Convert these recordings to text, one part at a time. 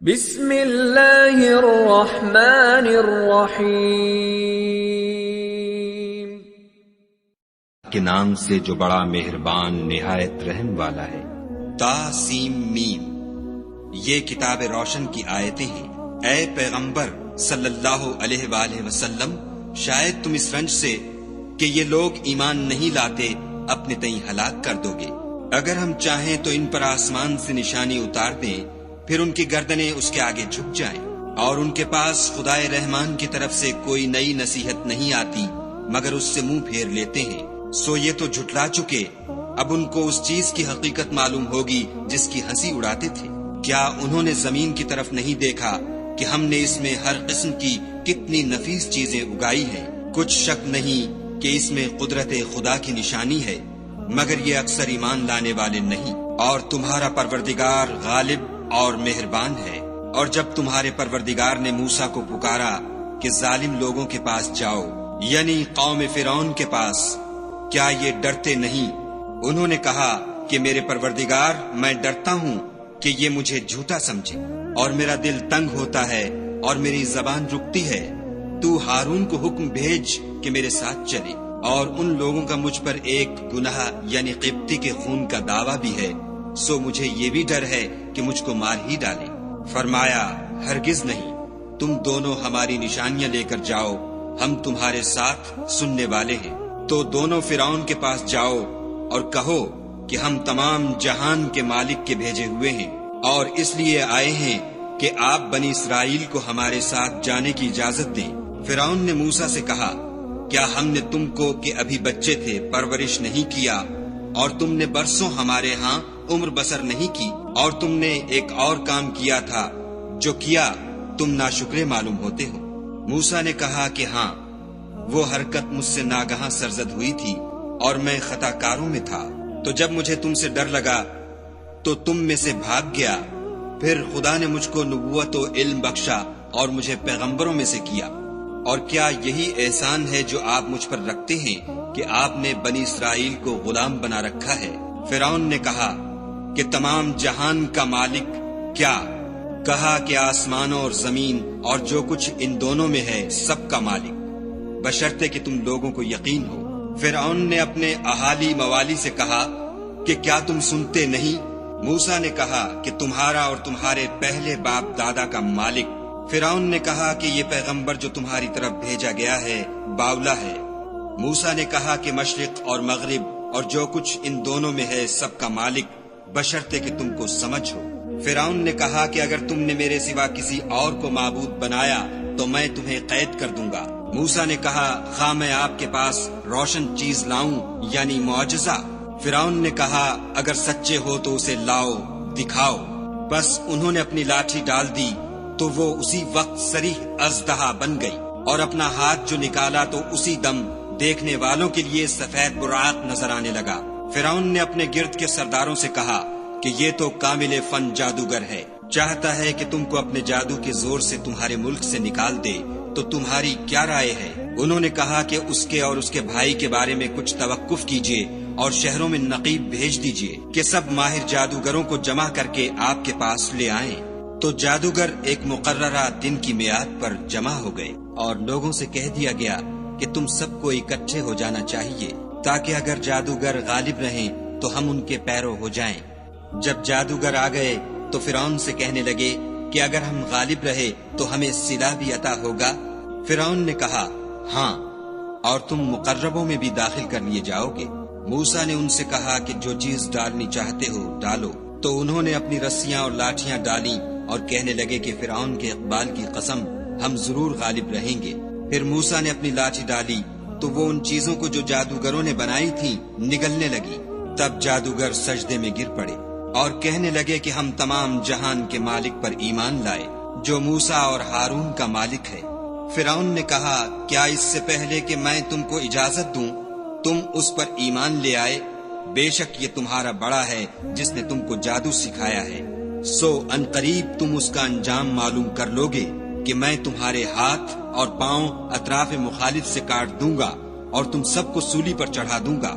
بسم اللہ الرحمن الرحیم۔ کے نام سے جو بڑا مہربان نہایت رحم والا ہے۔ تا سیم میم، یہ کتاب روشن کی آیتیں ہیں۔ اے پیغمبر صلی اللہ علیہ وآلہ وسلم، شاید تم اس رنج سے کہ یہ لوگ ایمان نہیں لاتے اپنے تئیں ہلاک کر دو گے۔ اگر ہم چاہیں تو ان پر آسمان سے نشانی اتار دیں، پھر ان کی گردنیں اس کے آگے جھک جائیں، اور ان کے پاس خدائے رحمان کی طرف سے کوئی نئی نصیحت نہیں آتی مگر اس سے منہ پھیر لیتے ہیں۔ سو یہ تو جھٹلا چکے، اب ان کو اس چیز کی حقیقت معلوم ہوگی جس کی ہنسی اڑاتے تھے۔ کیا انہوں نے زمین کی طرف نہیں دیکھا کہ ہم نے اس میں ہر قسم کی کتنی نفیس چیزیں اگائی ہیں؟ کچھ شک نہیں کہ اس میں قدرت خدا کی نشانی ہے، مگر یہ اکثر ایمان لانے والے نہیں۔ اور تمہارا پروردگار غالب اور مہربان ہے۔ اور جب تمہارے پروردگار نے موسیٰ کو پکارا کہ ظالم لوگوں کے پاس جاؤ، یعنی قوم فرعون کے پاس، کیا یہ ڈرتے نہیں؟ انہوں نے کہا کہ میرے پروردگار، میں ڈرتا ہوں کہ یہ مجھے جھوٹا سمجھے، اور میرا دل تنگ ہوتا ہے اور میری زبان رکتی ہے۔ تو ہارون کو حکم بھیج کہ میرے ساتھ چلے، اور ان لوگوں کا مجھ پر ایک گناہ یعنی قبطی کے خون کا دعویٰ بھی ہے، سو مجھے یہ بھی ڈر ہے کہ مجھ کو مار ہی ڈالے۔ فرمایا، ہرگز نہیں، تم دونوں ہماری نشانیاں لے کر جاؤ، ہم تمہارے ساتھ سننے والے ہیں۔ تو دونوں فرعون کے پاس جاؤ اور کہو کہ ہم تمام جہان کے مالک کے بھیجے ہوئے ہیں، اور اس لیے آئے ہیں کہ آپ بنی اسرائیل کو ہمارے ساتھ جانے کی اجازت دیں۔ فرعون نے موسیٰ سے کہا، کیا ہم نے تم کو کہ ابھی بچے تھے پرورش نہیں کیا، اور تم نے برسوں ہمارے ہاں عمر بسر نہیں کی، اور تم نے ایک اور کام کیا تھا جو کیا تم ناشکرے معلوم ہوتے ہو؟ موسیٰ نے کہا کہ ہاں، وہ حرکت مجھ سے ناگہاں سرزد ہوئی تھی اور میں خطا کاروں میں تھا۔ تو جب مجھے تم سے ڈر لگا تو تم میں سے بھاگ گیا، پھر خدا نے مجھ کو نبوت و علم بخشا اور مجھے پیغمبروں میں سے کیا۔ اور کیا یہی احسان ہے جو آپ مجھ پر رکھتے ہیں کہ آپ نے بنی اسرائیل کو غلام بنا رکھا ہے؟ فرعون نے کہا کہ تمام جہان کا مالک کیا؟ کہا کہ آسمانوں اور زمین اور جو کچھ ان دونوں میں ہے سب کا مالک، بشرطے کہ تم لوگوں کو یقین ہو۔ فرعون نے اپنے اہالی موالی سے کہا کہ کیا تم سنتے نہیں؟ موسیٰ نے کہا کہ تمہارا اور تمہارے پہلے باپ دادا کا مالک۔ فرعون نے کہا کہ یہ پیغمبر جو تمہاری طرف بھیجا گیا ہے باولا ہے۔ موسیٰ نے کہا کہ مشرق اور مغرب اور جو کچھ ان دونوں میں ہے سب کا مالک، بشرطے کہ تم کو سمجھ ہو۔ فرعون نے کہا کہ اگر تم نے میرے سوا کسی اور کو معبود بنایا تو میں تمہیں قید کر دوں گا۔ موسیٰ نے کہا، خواہ میں آپ کے پاس روشن چیز لاؤں یعنی معجزہ؟ فرعون نے کہا، اگر سچے ہو تو اسے لاؤ، دکھاؤ۔ بس انہوں نے اپنی لاٹھی ڈال دی تو وہ اسی وقت صریح اژدہا بن گئی، اور اپنا ہاتھ جو نکالا تو اسی دم دیکھنے والوں کے لیے سفید براق نظر آنے لگا۔ فرعون نے اپنے گرد کے سرداروں سے کہا کہ یہ تو کامل فن جادوگر ہے، چاہتا ہے کہ تم کو اپنے جادو کے زور سے تمہارے ملک سے نکال دے، تو تمہاری کیا رائے ہے؟ انہوں نے کہا کہ اس کے اور اس کے بھائی کے بارے میں کچھ توقف کیجیے اور شہروں میں نقیب بھیج دیجیے کہ سب ماہر جادوگروں کو جمع کر کے آپ کے پاس لے آئیں۔ تو جادوگر ایک مقررہ دن کی میعاد پر جمع ہو گئے، اور لوگوں سے کہہ دیا گیا کہ تم سب کو اکٹھے ہو جانا چاہیے، تاکہ اگر جادوگر غالب رہیں تو ہم ان کے پیرو ہو جائیں۔ جب جادوگر آ گئے تو فرعون سے کہنے لگے کہ اگر ہم غالب رہے تو ہمیں صلہ بھی عطا ہوگا؟ فرعون نے کہا، ہاں، اور تم مقربوں میں بھی داخل کر لیے جاؤ گے۔ موسیٰ نے ان سے کہا کہ جو چیز ڈالنی چاہتے ہو ڈالو۔ تو انہوں نے اپنی رسیاں اور لاٹھیاں ڈالیں اور کہنے لگے کہ فرعون کے اقبال کی قسم، ہم ضرور غالب رہیں گے۔ پھر موسیٰ نے اپنی لاٹھی ڈالی تو وہ ان چیزوں کو جو جادوگروں نے بنائی تھیں نگلنے لگی۔ تب جادوگر سجدے میں گر پڑے اور کہنے لگے کہ ہم تمام جہان کے مالک پر ایمان لائے جو موسیٰ اور ہارون کا مالک ہے۔ فرعون نے کہا، کیا اس سے پہلے کہ میں تم کو اجازت دوں تم اس پر ایمان لے آئے؟ بے شک یہ تمہارا بڑا ہے جس نے تم کو جادو سکھایا ہے، سو ان قریب تم اس کا انجام معلوم کر لوگے کہ میں تمہارے ہاتھ اور پاؤں اطراف مخالف سے کاٹ دوں گا اور تم سب کو سولی پر چڑھا دوں گا۔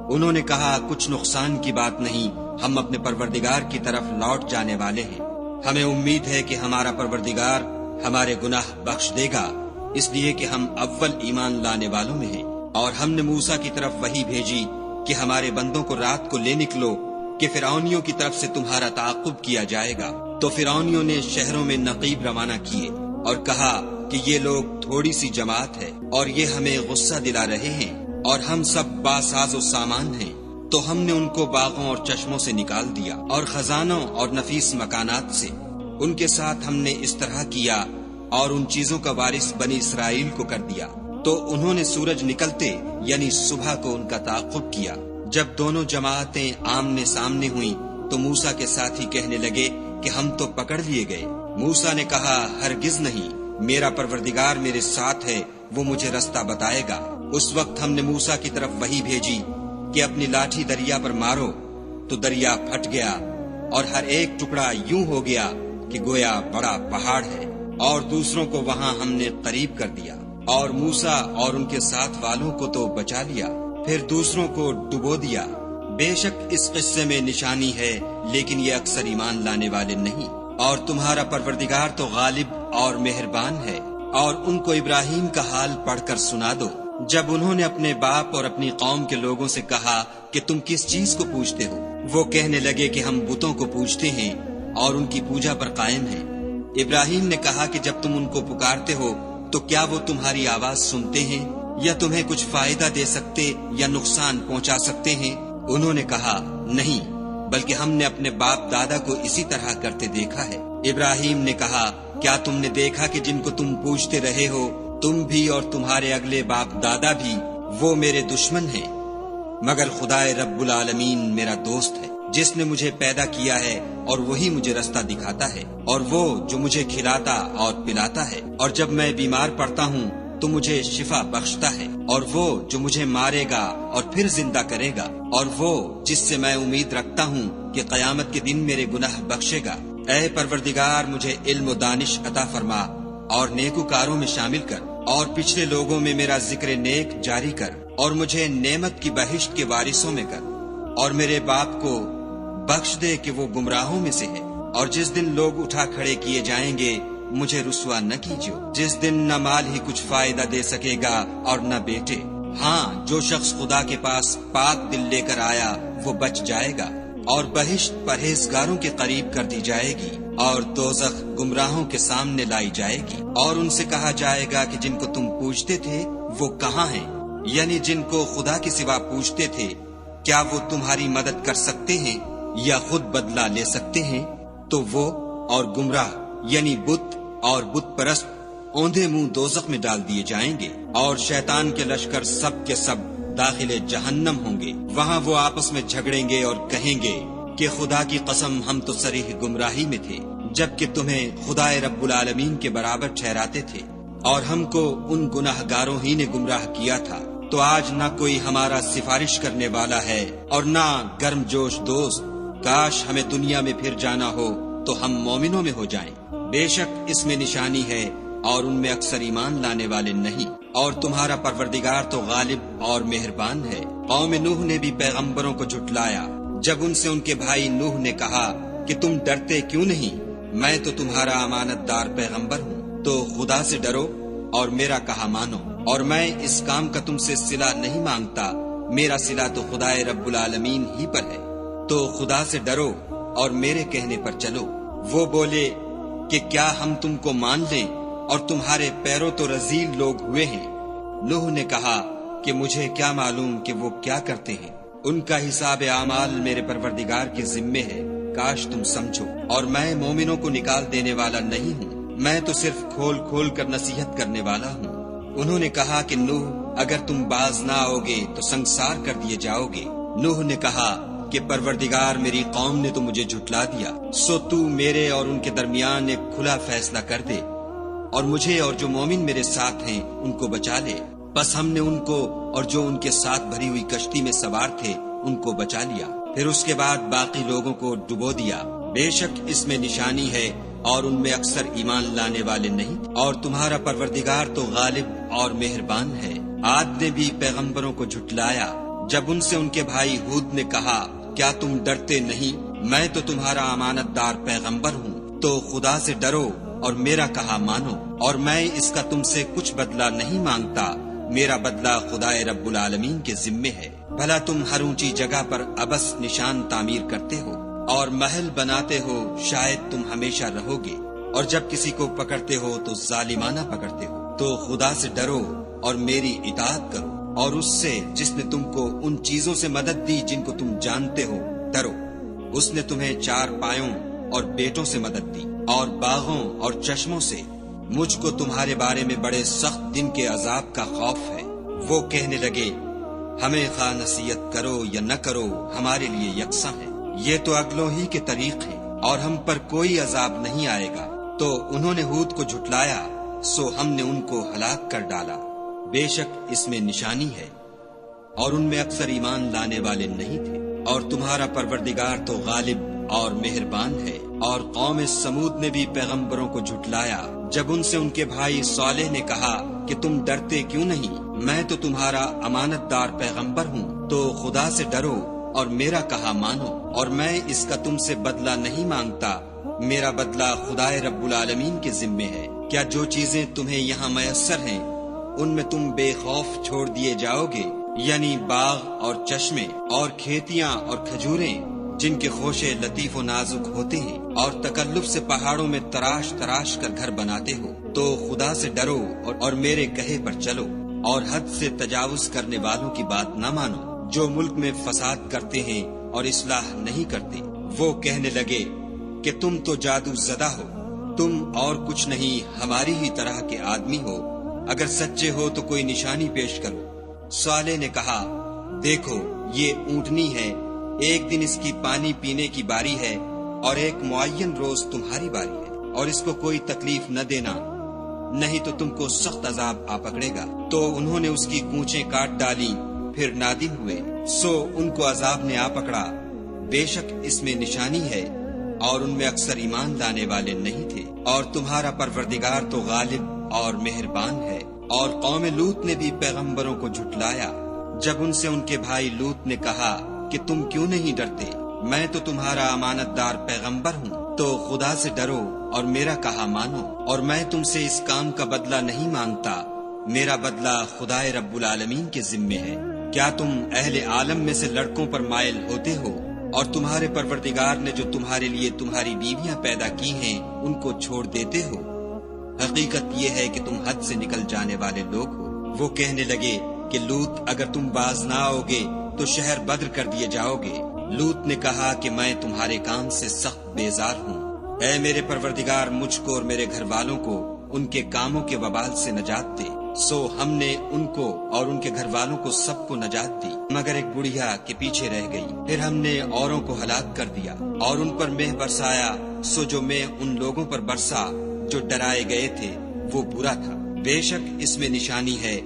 انہوں نے کہا، کچھ نقصان کی بات نہیں، ہم اپنے پروردگار کی طرف لوٹ جانے والے ہیں۔ ہمیں امید ہے کہ ہمارا پروردگار ہمارے گناہ بخش دے گا، اس لیے کہ ہم اول ایمان لانے والوں میں ہیں۔ اور ہم نے موسیٰ کی طرف وحی بھیجی کہ ہمارے بندوں کو رات کو لے نکلو کہ فرعونیوں کی طرف سے تمہارا تعاقب کیا جائے گا۔ تو فرعونیوں نے شہروں میں نقیب روانہ کیے اور کہا کہ یہ لوگ تھوڑی سی جماعت ہے اور یہ ہمیں غصہ دلا رہے ہیں اور ہم سب باساز و سامان ہیں۔ تو ہم نے ان کو باغوں اور چشموں سے نکال دیا اور خزانوں اور نفیس مکانات سے۔ ان کے ساتھ ہم نے اس طرح کیا اور ان چیزوں کا وارث بنی اسرائیل کو کر دیا۔ تو انہوں نے سورج نکلتے یعنی صبح کو ان کا تعاقب کیا۔ جب دونوں جماعتیں آمنے سامنے ہوئیں تو موسیٰ کے ساتھی کہنے لگے کہ ہم تو پکڑ لیے گئے۔ موسیٰ نے کہا ہرگز نہیں، میرا پروردگار میرے ساتھ ہے، وہ مجھے رستہ بتائے گا۔ اس وقت ہم نے موسیٰ کی طرف وحی بھیجی کہ اپنی لاٹھی دریا پر مارو، تو دریا پھٹ گیا اور ہر ایک ٹکڑا یوں ہو گیا کہ گویا بڑا پہاڑ ہے، اور دوسروں کو وہاں ہم نے قریب کر دیا، اور موسیٰ اور ان کے ساتھ والوں کو تو بچا لیا، پھر دوسروں کو ڈبو دیا۔ بے شک اس قصے میں نشانی ہے، لیکن یہ اکثر ایمان لانے والے نہیں۔ اور تمہارا پروردگار تو غالب اور مہربان ہے۔ اور ان کو ابراہیم کا حال پڑھ کر سنا دو، جب انہوں نے اپنے باپ اور اپنی قوم کے لوگوں سے کہا کہ تم کس چیز کو پوجتے ہو؟ وہ کہنے لگے کہ ہم بتوں کو پوجتے ہیں اور ان کی پوجا پر قائم ہیں۔ ابراہیم نے کہا کہ جب تم ان کو پکارتے ہو تو کیا وہ تمہاری آواز سنتے ہیں یا تمہیں کچھ فائدہ دے سکتے یا نقصان پہنچا سکتے ہیں؟ انہوں نے کہا نہیں، بلکہ ہم نے اپنے باپ دادا کو اسی طرح کرتے دیکھا ہے۔ ابراہیم نے کہا کیا تم نے دیکھا کہ جن کو تم پوجتے رہے ہو تم بھی اور تمہارے اگلے باپ دادا بھی، وہ میرے دشمن ہیں، مگر خدائے رب العالمین میرا دوست ہے، جس نے مجھے پیدا کیا ہے اور وہی مجھے رستہ دکھاتا ہے، اور وہ جو مجھے کھلاتا اور پلاتا ہے، اور جب میں بیمار پڑتا ہوں تو مجھے شفا بخشتا ہے، اور وہ جو مجھے مارے گا اور پھر زندہ کرے گا، اور وہ جس سے میں امید رکھتا ہوں کہ قیامت کے دن میرے گناہ بخشے گا۔ اے پروردگار مجھے علم و دانش عطا فرما اور نیکوکاروں میں شامل کر، اور پچھلے لوگوں میں میرا ذکر نیک جاری کر، اور مجھے نعمت کی بہشت کے وارثوں میں کر، اور میرے باپ کو بخش دے کہ وہ گمراہوں میں سے ہے، اور جس دن لوگ اٹھا کھڑے کیے جائیں گے مجھے رسوا نہ کیجو، جس دن نہ مال ہی کچھ فائدہ دے سکے گا اور نہ بیٹے۔ ہاں، جو شخص خدا کے پاس پاک دل لے کر آیا وہ بچ جائے گا، اور بہشت پرہیزگاروں کے قریب کر دی جائے گی، اور دوزخ گمراہوں کے سامنے لائی جائے گی، اور ان سے کہا جائے گا کہ جن کو تم پوجتے تھے وہ کہاں ہیں؟ یعنی جن کو خدا کے سوا پوجتے تھے، کیا وہ تمہاری مدد کر سکتے ہیں یا خود بدلہ لے سکتے ہیں؟ تو وہ اور گمراہ یعنی بت اور بت پرست اوندھے منہ دوزخ میں ڈال دیے جائیں گے، اور شیطان کے لشکر سب کے سب داخل جہنم ہوں گے۔ وہاں وہ آپس میں جھگڑیں گے اور کہیں گے کہ خدا کی قسم ہم تو صریح گمراہی میں تھے، جبکہ تمہیں خدائے رب العالمین کے برابر ٹھہراتے تھے، اور ہم کو ان گناہ گاروں ہی نے گمراہ کیا تھا۔ تو آج نہ کوئی ہمارا سفارش کرنے والا ہے اور نہ گرم جوش دوست۔ کاش ہمیں دنیا میں پھر جانا ہو تو ہم مومنوں میں ہو جائیں۔ بے شک اس میں نشانی ہے اور ان میں اکثر ایمان لانے والے نہیں۔ اور تمہارا پروردگار تو غالب اور مہربان ہے۔ قوم نوح نے بھی پیغمبروں کو جھٹلایا جب ان سے ان کے بھائی نوح نے کہا کہ تم ڈرتے کیوں نہیں؟ میں تو تمہارا امانت دار پیغمبر ہوں، تو خدا سے ڈرو اور میرا کہا مانو، اور میں اس کام کا تم سے صلہ نہیں مانگتا، میرا صلہ تو خدائے رب العالمین ہی پر ہے، تو خدا سے ڈرو اور میرے کہنے پر چلو۔ وہ بولے کہ کیا ہم تم کو مان لیں اور تمہارے پیروں تو رذیل لوگ ہوئے ہیں؟ نوح نے کہا کہ مجھے کیا معلوم کہ وہ کیا کرتے ہیں، ان کا حساب اعمال میرے پروردگار کے ذمے ہے، کاش تم سمجھو، اور میں مومنوں کو نکال دینے والا نہیں ہوں، میں تو صرف کھول کھول کر نصیحت کرنے والا ہوں۔ انہوں نے کہا کہ نوح اگر تم باز نہ آؤ گے تو سنگسار کر دیے جاؤ گے۔ نوح نے کہا کہ پروردگار میری قوم نے تو مجھے جھٹلا دیا، سو تو میرے اور ان کے درمیان ایک کھلا فیصلہ کر دے، اور مجھے اور جو مومن میرے ساتھ ہیں ان کو بچا لے۔ بس ہم نے ان کو اور جو ان کے ساتھ بھری ہوئی کشتی میں سوار تھے ان کو بچا لیا، پھر اس کے بعد باقی لوگوں کو ڈبو دیا۔ بے شک اس میں نشانی ہے اور ان میں اکثر ایمان لانے والے نہیں۔ اور تمہارا پروردگار تو غالب اور مہربان ہے۔ عاد نے بھی پیغمبروں کو جھٹلایا جب ان سے ان کے بھائی ہود نے کہا کیا تم ڈرتے نہیں؟ میں تو تمہارا امانت دار پیغمبر ہوں، تو خدا سے ڈرو اور میرا کہا مانو، اور میں اس کا تم سے کچھ بدلہ نہیں مانگتا، میرا بدلہ خدا رب العالمین کے ذمے ہے۔ بھلا تم ہر اونچی جگہ پر ابس نشان تعمیر کرتے ہو اور محل بناتے ہو، شاید تم ہمیشہ رہو گے، اور جب کسی کو پکڑتے ہو تو ظالمانہ پکڑتے ہو۔ تو خدا سے ڈرو اور میری اطاعت کرو، اور اس سے جس نے تم کو ان چیزوں سے مدد دی جن کو تم جانتے ہو ڈرو۔ اس نے تمہیں 4 پایوں اور بیٹوں سے مدد دی، اور باغوں اور چشموں سے۔ مجھ کو تمہارے بارے میں بڑے سخت دن کے عذاب کا خوف ہے۔ وہ کہنے لگے ہمیں خواہ نصیحت کرو یا نہ کرو ہمارے لیے یکساں ہے، یہ تو اگلوں ہی کے طریق ہے، اور ہم پر کوئی عذاب نہیں آئے گا۔ تو انہوں نے ہود کو جھٹلایا، سو ہم نے ان کو ہلاک کر ڈالا۔ بے شک اس میں نشانی ہے، اور ان میں اکثر ایمان لانے والے نہیں تھے۔ اور تمہارا پروردگار تو غالب اور مہربان ہے۔ اور قوم سمود نے بھی پیغمبروں کو جھٹلایا جب ان سے ان کے بھائی صالح نے کہا کہ تم ڈرتے کیوں نہیں، میں تو تمہارا امانت دار پیغمبر ہوں، تو خدا سے ڈرو اور میرا کہا مانو، اور میں اس کا تم سے بدلہ نہیں مانگتا، میرا بدلہ خدا رب العالمین کے ذمے ہے۔ کیا جو چیزیں تمہیں یہاں میسر ہیں ان میں تم بے خوف چھوڑ دیے جاؤ گے، یعنی باغ اور چشمے اور کھیتیاں اور کھجوریں جن کے خوشے لطیف و نازک ہوتے ہیں، اور تکلف سے پہاڑوں میں تراش تراش کر گھر بناتے ہو، تو خدا سے ڈرو اور میرے کہے پر چلو، اور حد سے تجاوز کرنے والوں کی بات نہ مانو جو ملک میں فساد کرتے ہیں اور اصلاح نہیں کرتے۔ وہ کہنے لگے کہ تم تو جادو زدہ ہو، تم اور کچھ نہیں ہماری ہی طرح کے آدمی ہو، اگر سچے ہو تو کوئی نشانی پیش کرو۔ صالح نے کہا دیکھو یہ اونٹنی ہے، ایک دن اس کی پانی پینے کی باری ہے، اور ایک معین روز تمہاری باری ہے، اور اس کو کوئی تکلیف نہ دینا، نہیں تو تم کو سخت عذاب آ پکڑے گا۔ تو انہوں نے اس کی گونچیں کاٹ ڈالی، پھر نادم ہوئے، سو ان کو عذاب نے آ پکڑا۔ بے شک اس میں نشانی ہے، اور ان میں اکثر ایمان لانے والے نہیں تھے۔ اور تمہارا پروردگار تو غالب اور مہربان ہے۔ اور قوم لوط نے بھی پیغمبروں کو جھٹلایا جب ان سے ان کے بھائی لوط نے کہا کہ تم کیوں نہیں ڈرتے، میں تو تمہارا امانت دار پیغمبر ہوں، تو خدا سے ڈرو اور میرا کہا مانو، اور میں تم سے اس کام کا بدلہ نہیں مانگتا، میرا بدلہ خدا رب العالمین کے ذمے ہے۔ کیا تم اہل عالم میں سے لڑکوں پر مائل ہوتے ہو، اور تمہارے پروردگار نے جو تمہارے لیے تمہاری بیویاں پیدا کی ہیں ان کو چھوڑ دیتے ہو؟ حقیقت یہ ہے کہ تم حد سے نکل جانے والے لوگ ہو۔ وہ کہنے لگے کہ لوط اگر تم باز نہ آؤ گے تو شہر بدر کر دیے جاؤ گے۔ لوط نے کہا کہ میں تمہارے کام سے سخت بیزار ہوں، اے میرے پروردگار مجھ کو اور میرے گھر والوں کو ان کے کاموں کے وبال سے نجات دے۔ سو ہم نے ان کو اور ان کے گھر والوں کو سب کو نجات دی، مگر ایک بڑھیا کے پیچھے رہ گئی۔ پھر ہم نے اوروں کو ہلاک کر دیا اور ان پر مہ برسایا، سو جو مہ ان لوگوں پر برسا جو ڈرائے گئے تھے وہ برا تھا۔ بے شک اس میں نشانی ہے،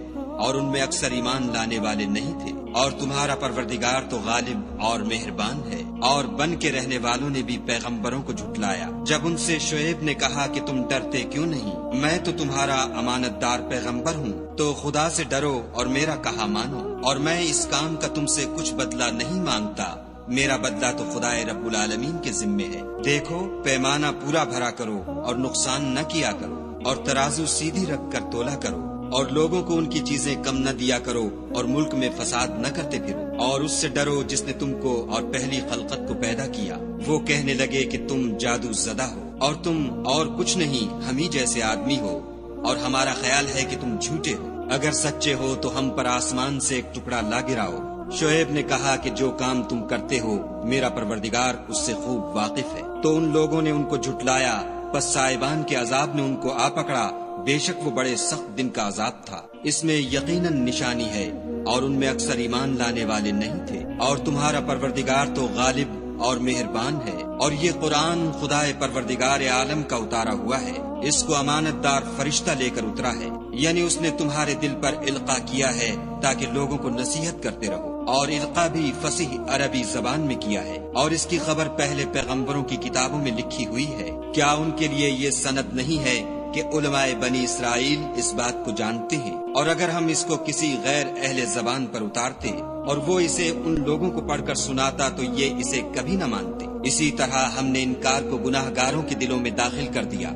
اور ان میں اکثر ایمان لانے والے نہیں تھے۔ اور تمہارا پروردگار تو غالب اور مہربان ہے۔ اور بن کے رہنے والوں نے بھی پیغمبروں کو جھٹلایا جب ان سے شعیب نے کہا کہ تم ڈرتے کیوں نہیں، میں تو تمہارا امانت دار پیغمبر ہوں، تو خدا سے ڈرو اور میرا کہا مانو، اور میں اس کام کا تم سے کچھ بدلہ نہیں مانگتا، میرا بدلہ تو خدا رب العالمین کے ذمے ہے۔ دیکھو پیمانہ پورا بھرا کرو اور نقصان نہ کیا کرو، اور ترازو سیدھی رکھ کر تولا کرو، اور لوگوں کو ان کی چیزیں کم نہ دیا کرو، اور ملک میں فساد نہ کرتے پھرو، اور اس سے ڈرو جس نے تم کو اور پہلی خلقت کو پیدا کیا۔ وہ کہنے لگے کہ تم جادو زدہ ہو، اور تم اور کچھ نہیں ہم ہی جیسے آدمی ہو، اور ہمارا خیال ہے کہ تم جھوٹے ہو، اگر سچے ہو تو ہم پر آسمان سے ایک ٹکڑا لا گراؤ۔ شعیب نے کہا کہ جو کام تم کرتے ہو میرا پروردگار اس سے خوب واقف ہے۔ تو ان لوگوں نے ان کو جھٹلایا، پس صاحبان کے عذاب نے ان کو آ پکڑا، بے شک وہ بڑے سخت دن کا عذاب تھا۔ اس میں یقیناً نشانی ہے، اور ان میں اکثر ایمان لانے والے نہیں تھے۔ اور تمہارا پروردگار تو غالب اور مہربان ہے۔ اور یہ قرآن خدا پروردگار عالم کا اتارا ہوا ہے، اس کو امانت دار فرشتہ لے کر اترا ہے، یعنی اس نے تمہارے دل پر القاء کیا ہے تاکہ لوگوں کو نصیحت کرتے رہو، اور القاء بھی فصیح عربی زبان میں کیا ہے، اور اس کی خبر پہلے پیغمبروں کی کتابوں میں لکھی ہوئی ہے۔ کیا ان کے لیے یہ سند نہیں ہے کہ علماء بنی اسرائیل اس بات کو جانتے ہیں، اور اگر ہم اس کو کسی غیر اہل زبان پر اتارتے اور وہ اسے ان لوگوں کو پڑھ کر سناتا تو یہ اسے کبھی نہ مانتے۔ اسی طرح ہم نے انکار کو گناہ گاروں کے دلوں میں داخل کر دیا،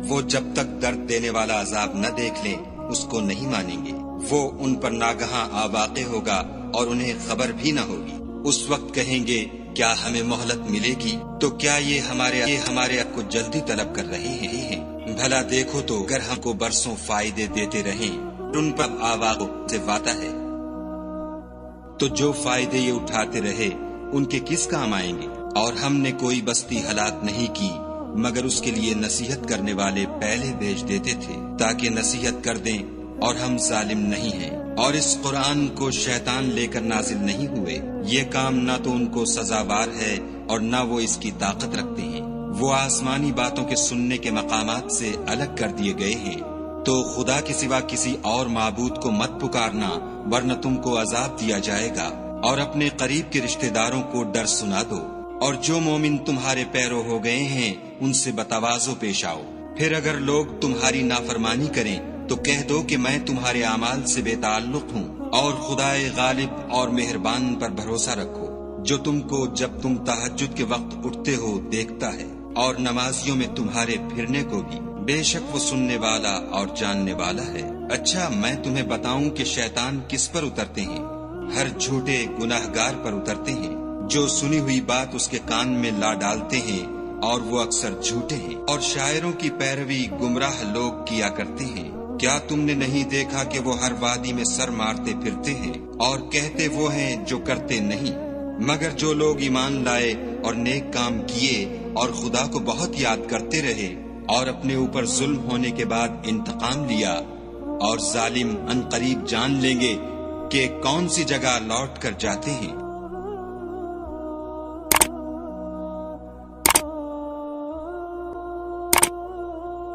وہ جب تک درد دینے والا عذاب نہ دیکھ لیں اس کو نہیں مانیں گے۔ وہ ان پر ناگہاں آ واقع ہوگا اور انہیں خبر بھی نہ ہوگی۔ اس وقت کہیں گے کیا ہمیں مہلت ملے گی؟ تو کیا یہ ہمارے حق کو جلدی طلب کر رہے ہیں؟ بھلا دیکھو تو اگر ہم کو برسوں فائدے دیتے رہیں ان پر آواز سے وعدہ ہے تو جو فائدے یہ اٹھاتے رہے ان کے کس کام آئیں گے؟ اور ہم نے کوئی بستی ہلاک نہیں کی مگر اس کے لیے نصیحت کرنے والے پہلے بھیج دیتے تھے تاکہ نصیحت کر دیں، اور ہم ظالم نہیں ہیں۔ اور اس قرآن کو شیطان لے کر نازل نہیں ہوئے، یہ کام نہ تو ان کو سزاوار ہے اور نہ وہ اس کی طاقت رکھتے ہیں۔ وہ آسمانی باتوں کے سننے کے مقامات سے الگ کر دیے گئے ہیں، تو خدا کے سوا کسی اور معبود کو مت پکارنا ورنہ تم کو عذاب دیا جائے گا، اور اپنے قریب کے رشتہ داروں کو ڈر سنا دو، اور جو مومن تمہارے پیرو ہو گئے ہیں ان سے بتواضع پیش آؤ۔ پھر اگر لوگ تمہاری نافرمانی کریں تو کہہ دو کہ میں تمہارے اعمال سے بے تعلق ہوں، اور خدائے غالب اور مہربان پر بھروسہ رکھو جو تم کو جب تم تہجد کے وقت اٹھتے ہو دیکھتا ہے، اور نمازیوں میں تمہارے پھرنے کو بھی، بے شک وہ سننے والا اور جاننے والا ہے۔ اچھا میں تمہیں بتاؤں کہ شیطان کس پر اترتے ہیں؟ ہر جھوٹے گناہگار پر اترتے ہیں جو سنی ہوئی بات اس کے کان میں لا ڈالتے ہیں، اور وہ اکثر جھوٹے ہیں، اور شاعروں کی پیروی گمراہ لوگ کیا کرتے ہیں۔ کیا تم نے نہیں دیکھا کہ وہ ہر وادی میں سر مارتے پھرتے ہیں اور کہتے وہ ہیں جو کرتے نہیں؟ مگر جو لوگ ایمان لائے اور نیک کام کیے اور خدا کو بہت یاد کرتے رہے اور اپنے اوپر ظلم ہونے کے بعد انتقام لیا، اور ظالم عنقریب جان لیں گے کہ کون سی جگہ لوٹ کر جاتے ہیں۔